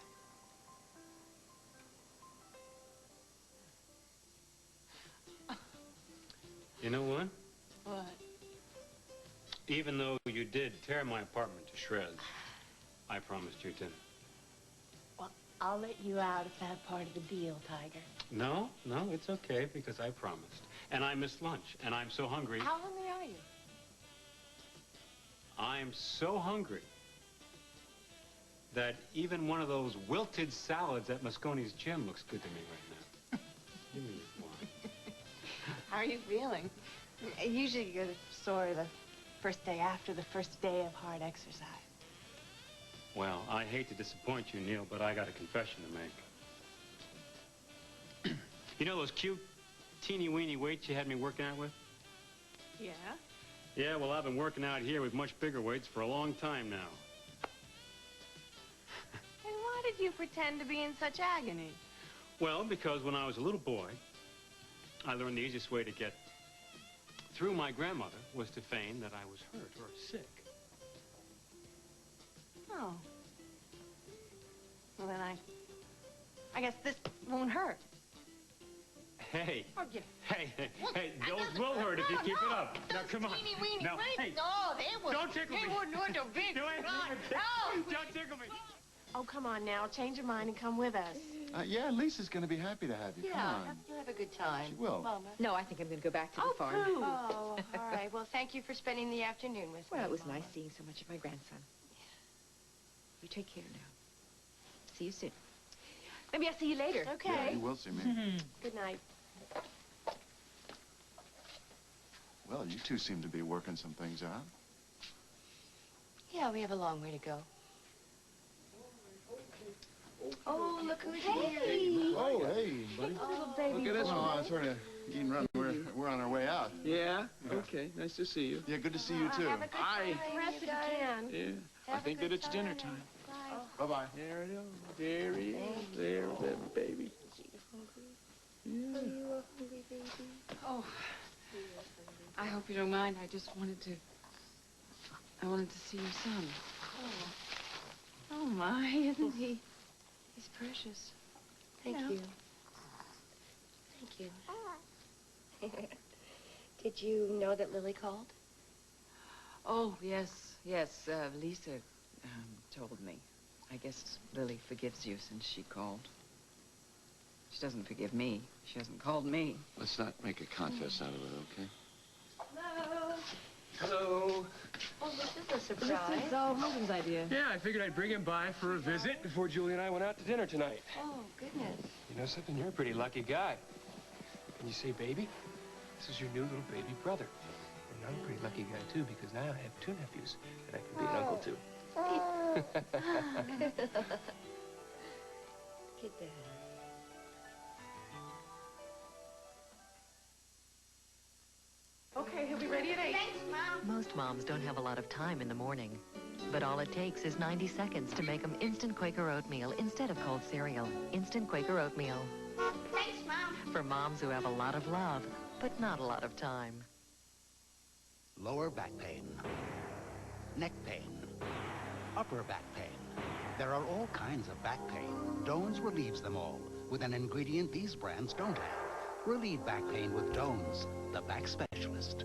You know what? What? Even though you did tear my apartment to shreds, I promised you dinner. Well, I'll let you out of that part of the deal, Tiger. No, it's okay, because I promised. And I missed lunch, and I'm so hungry. How hungry are you? I'm so hungry that even one of those wilted salads at Mosconi's gym looks good to me right now. Give me your wine. How are you feeling? I usually get sore the first day after the first day of hard exercise. Well, I hate to disappoint you, Neil, but I got a confession to make. You know those cute, teeny-weeny weights you had me working out with? Yeah? Yeah, well, I've been working out here with much bigger weights for a long time now. And why did you pretend to be in such agony? Well, because when I was a little boy, I learned the easiest way to get through my grandmother was to feign that I was hurt or sick. Oh. Well, then I guess this won't hurt. Hey, Oh, you... hey, those will hurt if you keep it up. Now, come on. Teeny-weeny No, weights? hey, No, they wouldn't. don't tickle me. They wouldn't hurt the big Do it. No. Don't tickle me. Oh, come on now. Change your mind and come with us. Yeah, Lisa's going to be happy to have you. Come on. You'll have a good time. She will. Mama. No, I think I'm going to go back to the farm. Pooh. Oh, all right. Well, thank you for spending the afternoon with me. Well, it was Mama. nice seeing so much of my grandson. You take care now. See you soon. Maybe I'll see you later. Okay. Yeah, you will see me. Good night. Well, you two seem to be working some things out. Yeah, we have a long way to go. Oh, look who's Hey. Oh, hey, buddy. Little baby Look at this boy. one. Sort of eating run. We're on our way out. Yeah? Okay, nice to see you. Yeah, good to see you, too. Have a good time. Rest if you can. Yeah, I think that it's dinner time. Bye-bye. There it is. There he is. There's that baby. Yeah. Oh, I hope you don't mind. I just wanted to see your son. Oh my, isn't he? He's precious. Thank you. Thank you. Did you know that Lily called? Oh, yes. Lisa told me. I guess Lily forgives you since she called. She doesn't forgive me. She hasn't called me. Let's not make a contest out of it, okay? Hello. Hello. Oh, this is a surprise. This is Holden's idea. Yeah, I figured I'd bring him by for a visit before Julie and I went out to dinner tonight. Oh, goodness. You know something? You're a pretty lucky guy. Can you say baby? This is your new little baby brother. And I'm a pretty lucky guy, too, because now I have 2 nephews that I can be an uncle to. Get that. Okay, he'll be ready at 8. Thanks, Mom. Most moms don't have a lot of time in the morning, but all it takes is 90 seconds to make them instant Quaker oatmeal instead of cold cereal. Instant Quaker oatmeal. Thanks, Mom. For moms who have a lot of love, but not a lot of time. Lower back pain, neck pain, upper back pain. There are all kinds of back pain. Doan's relieves them all with an ingredient these brands don't have. Relieve back pain with Doan's, the back specialist.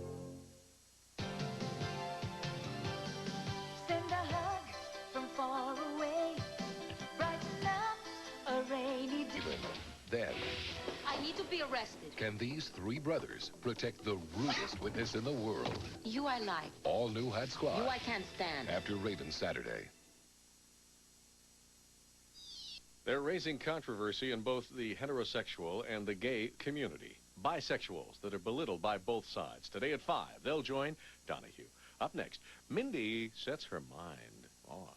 Send a hug from far away. Brighten up a rainy day. Then, I need to be arrested. can these three brothers protect the rudest witness in the world? You I like. All new Hot Squad. You I can't stand. After Raven Saturday. They're raising controversy in both the heterosexual and the gay community. Bisexuals that are belittled by both sides. Today at 5, they'll join Donahue. Up next, Mindy sets her mind on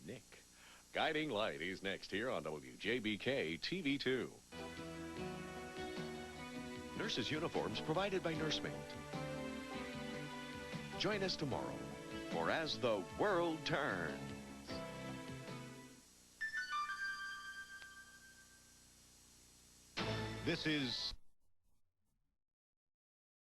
Nick. Guiding Light is next here on WJBK TV2. Nurses' uniforms provided by Nursemaid. Join us tomorrow for As the World Turns. This is